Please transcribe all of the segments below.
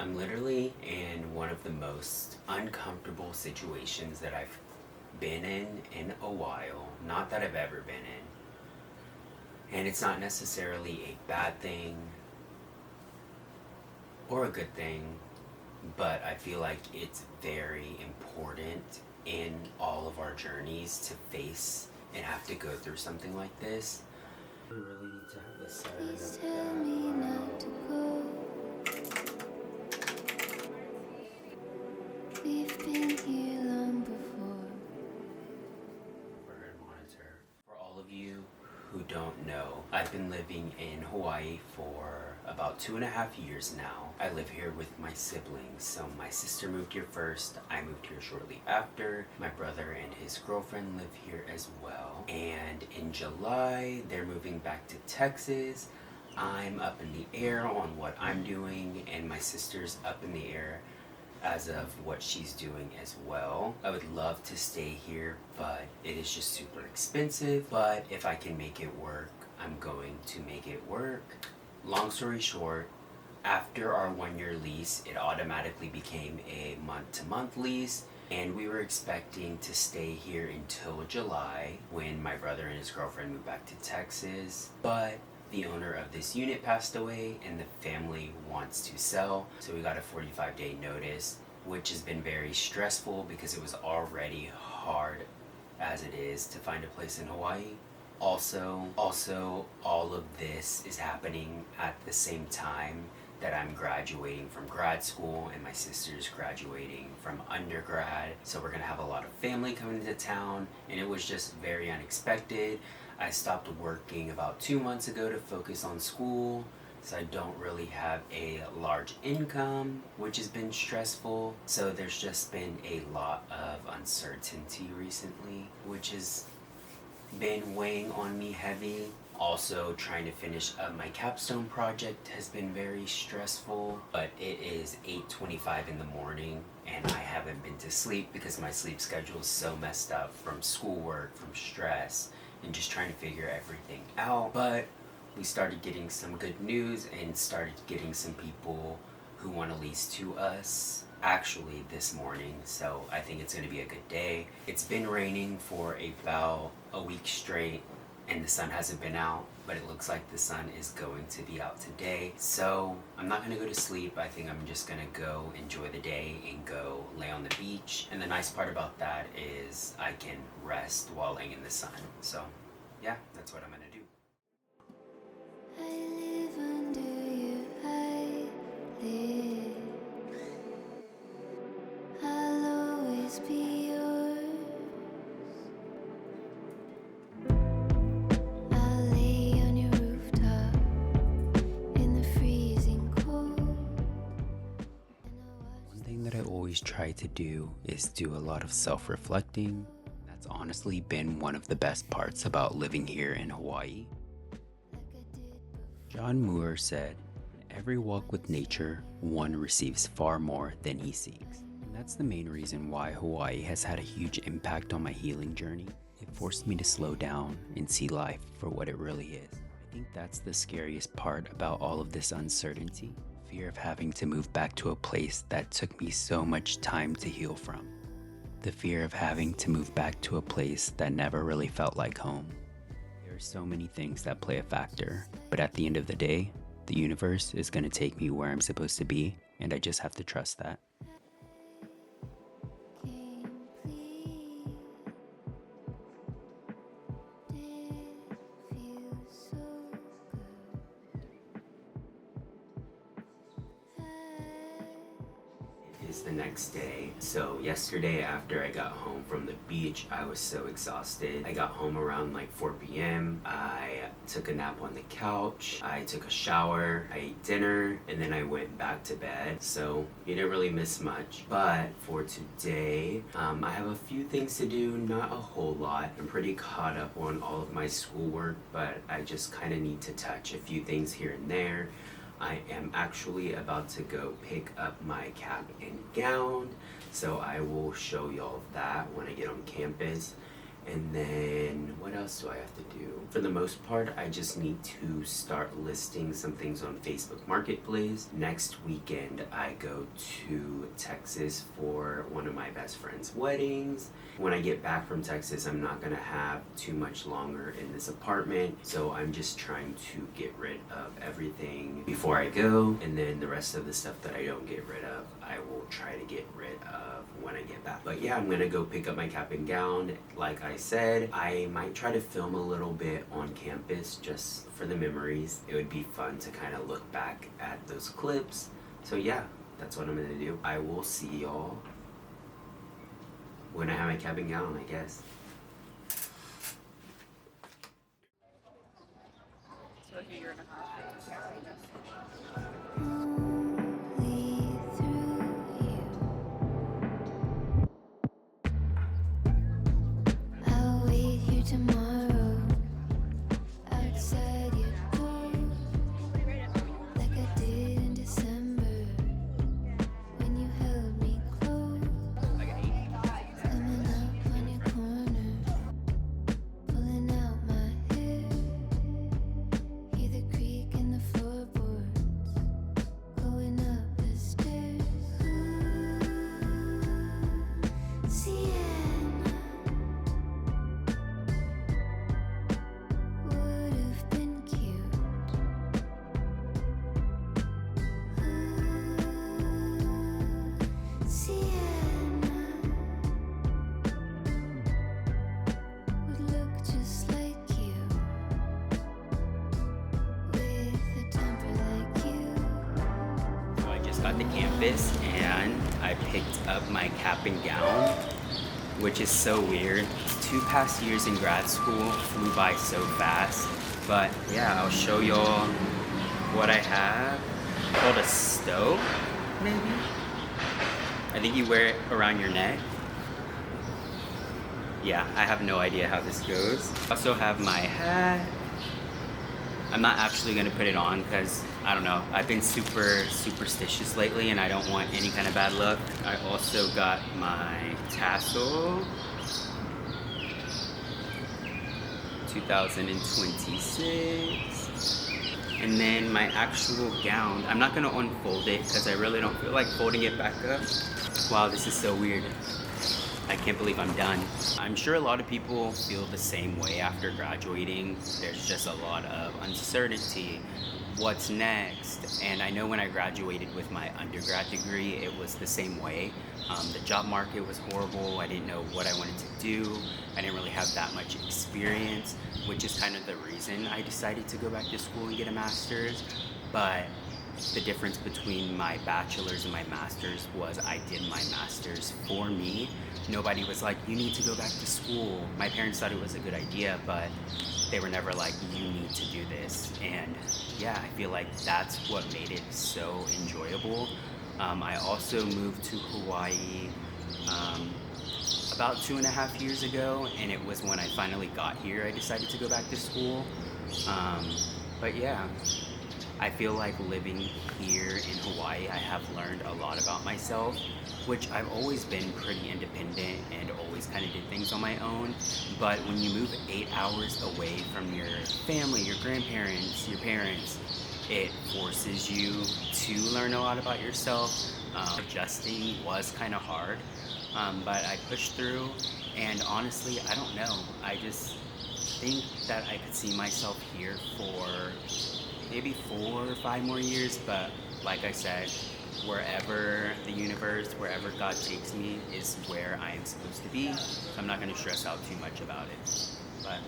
I'm literally in one of the most uncomfortable situations that I've been in a while. Not that I've ever been in. And it's not necessarily a bad thing or a good thing, but I feel like it's very important in all of our journeys to face and have to go through something like this. We really need to have this Please tell me not to go. We've been here long before. Overhead monitor. For all of you who don't know, I've been living in Hawaii for about 2.5 years now. I live here with my siblings. So my sister moved here first. I moved here shortly after. My brother and his girlfriend live here as well. And in July, they're moving back to Texas. I'm up in the air on what I'm doing, and my sister's up in the air as of what she's doing as well. I would love to stay here, but it is just super expensive. But if I can make it work, I'm going to make it work. Long story short, after our 1-year lease, it automatically became a month-to-month lease, and we were expecting to stay here until July when my brother and his girlfriend moved back to Texas. But the owner of this unit passed away and the family wants to sell, so we got a 45-day notice, which has been very stressful because it was already hard as it is to find a place in Hawaii. Also, all of this is happening at the same time that I'm graduating from grad school and my sister's graduating from undergrad. So we're gonna have a lot of family coming into town, and it was just very unexpected. I stopped working about 2 months ago to focus on school, so I don't really have a large income, which has been stressful. So there's just been a lot of uncertainty recently, which has been weighing on me heavy. Also, trying to finish up my capstone project has been very stressful, but it is 8:25 in the morning and I haven't been to sleep because my sleep schedule is so messed up from schoolwork, from stress, and just trying to figure everything out. But we started getting some good news and started getting some people who want to lease to us actually this morning, so I think it's going to be a good day. It's been raining for about a week straight and the sun hasn't been out, but it looks like the sun is going to be out today. So I'm not going to go to sleep. I think I'm just going to go enjoy the day and go lay on the beach. And the nice part about that is I can rest while laying in the sun. So yeah, that's what I'm going to do. I live under your eyelid. I'll always be yours. I'll lay on your rooftop in the freezing cold. One thing that I always try to do is do a lot of self-reflecting. That's honestly been one of the best parts about living here in Hawaii. John Muir said, "In every walk with nature, one receives far more than he seeks." And that's the main reason why Hawaii has had a huge impact on my healing journey. It forced me to slow down and see life for what it really is. I think that's the scariest part about all of this uncertainty. Fear of having to move back to a place that took me so much time to heal from. The fear of having to move back to a place that never really felt like home. There are so many things that play a factor, but at the end of the day, the universe is going to take me where I'm supposed to be, and I just have to trust that. Is the next day. So yesterday after I got home from the beach, I was so exhausted. I got home around like 4 p.m. I took a nap on the couch. I took a shower. I ate dinner, and then I went back to bed. So you didn't really miss much. But for today, I have a few things to do, not a whole lot. I'm pretty caught up on all of my schoolwork, but I just kind of need to touch a few things here and there. I am actually about to go pick up my cap and gown, so I will show y'all that when I get on campus. And then what else do I have to do? For the most part, I just need to start listing some things on Facebook Marketplace. Next weekend, I go to Texas for one of my best friend's weddings. When I get back from Texas, I'm not gonna have too much longer in this apartment, so I'm just trying to get rid of everything before I go, and then the rest of the stuff that I don't get rid of, I will try to get rid of when I get back. But yeah, I'm gonna go pick up my cap and gown. Like I said, I might try to film a little bit on campus just for the memories. It would be fun to kind of look back at those clips. So yeah, that's what I'm gonna do. I will see y'all when I have my cap and gown, I guess. So like a year and a half. Only through you. I'll wait here tomorrow outside your door, like I did in December when you held me close. Coming up on your corner, pulling out my hair. Hear the creak in the floorboards, going up the stairs. Sienna would have been cute. Sienna would look just like you, with a temper like you. So I just got to campus and I picked up my cap and gown, which is so weird. 2 past years in grad school flew by so fast. But yeah, I'll show y'all what I have. Called a stow, maybe? I think you wear it around your neck. Yeah, I have no idea how this goes. I also have my hat. I'm not actually gonna put it on because, I don't know, I've been super superstitious lately and I don't want any kind of bad luck. I also got my tassel. 2026. And then my actual gown. I'm not gonna unfold it because I really don't feel like folding it back up. Wow, this is so weird. I can't believe I'm done. I'm sure a lot of people feel the same way after graduating. There's just a lot of uncertainty. What's next? And I know when I graduated with my undergrad degree, it was the same way. The job market was horrible. I didn't know what I wanted to do. I didn't really have that much experience, which is kind of the reason I decided to go back to school and get a master's. But the difference between my bachelor's and my master's was I did my master's for me. Nobody was like, you need to go back to school. My parents thought it was a good idea, but they were never like, you need to do this. And yeah, I feel like that's what made it so enjoyable. I also moved to Hawaii about 2.5 years ago, and it was when I finally got here I decided to go back to school. But yeah, I feel like living here in Hawaii, I have learned a lot about myself, which I've always been pretty independent and always kind of did things on my own. But when you move 8 hours away from your family, your grandparents, your parents, it forces you to learn a lot about yourself. Adjusting was kind of hard, but I pushed through, and honestly, I don't know. I just think that I could see myself here for maybe 4 or 5 more years, but like I said, wherever the universe, wherever God takes me is where I am supposed to be. So I'm not going to stress out too much about it. But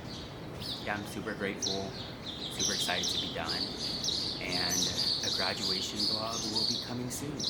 yeah, I'm super grateful, super excited to be done, and a graduation vlog will be coming soon.